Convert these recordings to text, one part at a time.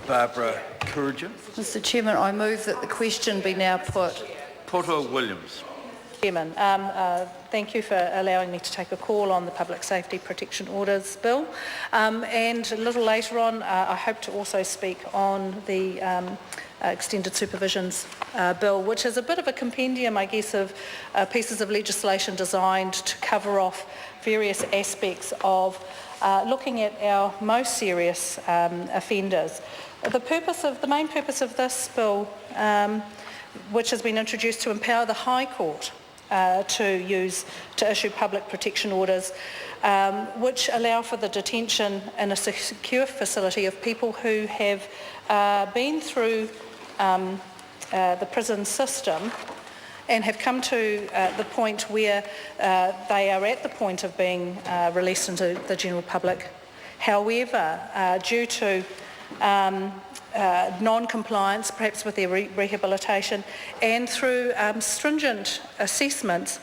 Barbara Couringer. Mr Chairman, I move that the question be now put. Porter Williams. Chairman, thank you for allowing me to take a call on the Public Safety Protection Orders Bill. And a little later on, I hope to also speak on the Extended Supervisions Bill, which is a bit of a compendium, I guess, of pieces of legislation designed to cover off various aspects of looking at our most serious offenders. The main purpose of this bill, which has been introduced to empower the High Court to issue public protection orders, which allow for the detention in a secure facility of people who have been through the prison system and have come to the point where they are at the point of being released into the general public. However, due to non-compliance, perhaps with their rehabilitation, and through stringent assessments,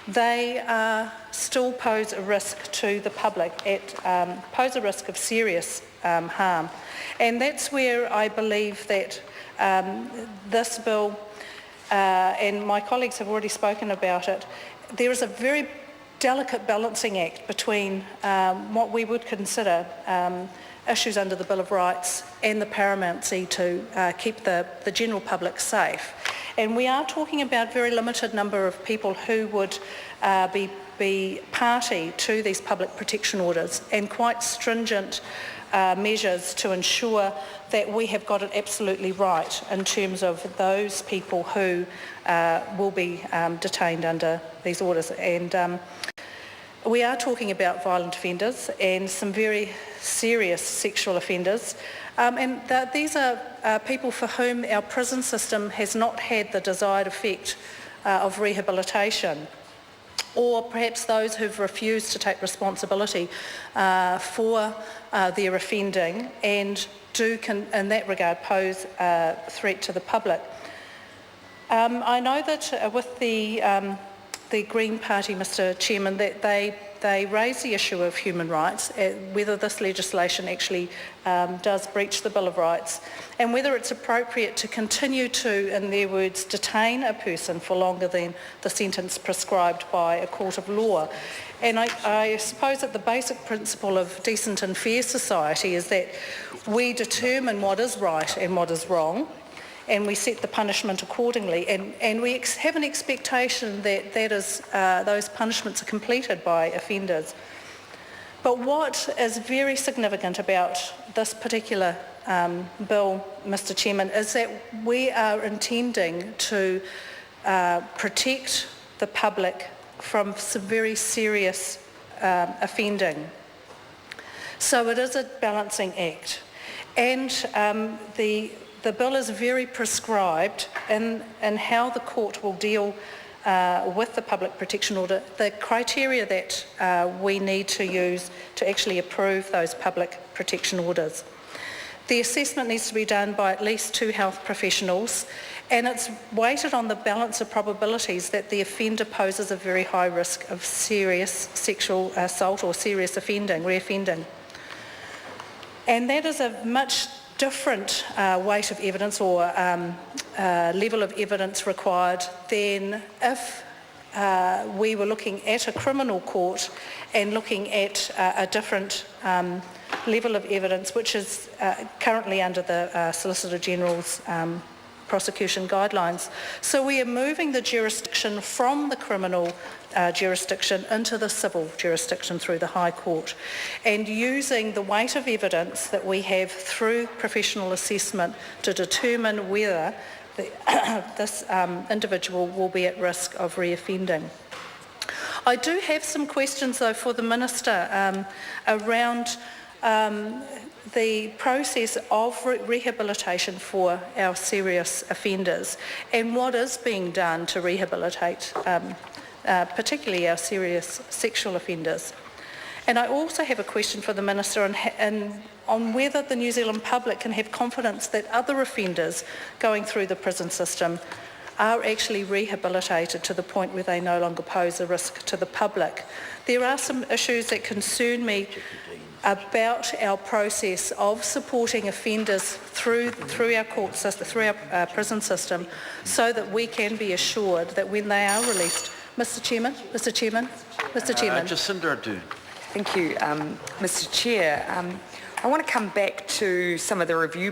they still pose a risk to the public, pose a risk of serious harm. And that's where I believe that this bill, and my colleagues have already spoken about it, there is a very delicate balancing act between what we would consider issues under the Bill of Rights and the paramountcy to keep the general public safe. And we are talking about a very limited number of people who would be party to these public protection orders, and quite stringent measures to ensure that we have got it absolutely right in terms of those people who will be detained under these orders. And we are talking about violent offenders and some very serious sexual offenders, and these are people for whom our prison system has not had the desired effect of rehabilitation, or perhaps those who've refused to take responsibility for their offending and do, in that regard, pose a threat to the public. I know that with the Green Party, Mr Chairman, that they raise the issue of human rights, whether this legislation actually does breach the Bill of Rights, and whether it's appropriate to continue to, in their words, detain a person for longer than the sentence prescribed by a court of law. And I suppose that the basic principle of decent and fair society is that we determine what is right and what is wrong, and we set the punishment accordingly, and we have an expectation that those punishments are completed by offenders. But what is very significant about this particular bill, Mr Chairman, is that we are intending to protect the public from some very serious offending. So it is a balancing act, and the bill is very prescribed in how the court will deal with the public protection order, the criteria that we need to use to actually approve those public protection orders. The assessment needs to be done by at least 2 health professionals, and it's weighted on the balance of probabilities that the offender poses a very high risk of serious sexual assault or serious offending, reoffending. And that is a much different weight of evidence or level of evidence required than if we were looking at a criminal court and looking at a different level of evidence, which is currently under the Solicitor General's prosecution guidelines. So we are moving the jurisdiction from the criminal jurisdiction into the civil jurisdiction through the High Court, and using the weight of evidence that we have through professional assessment to determine whether this individual will be at risk of reoffending. I do have some questions though for the Minister around the process of rehabilitation for our serious offenders and what is being done to rehabilitate particularly our serious sexual offenders. And I also have a question for the Minister on whether the New Zealand public can have confidence that other offenders going through the prison system are actually rehabilitated to the point where they no longer pose a risk to the public. There are some issues that concern me about our process of supporting offenders through our court system, through our prison system, so that we can be assured that when they are released. Mr. Chairman. Jacinda Ardern. Thank you, Mr. Chair. I want to come back to some of the review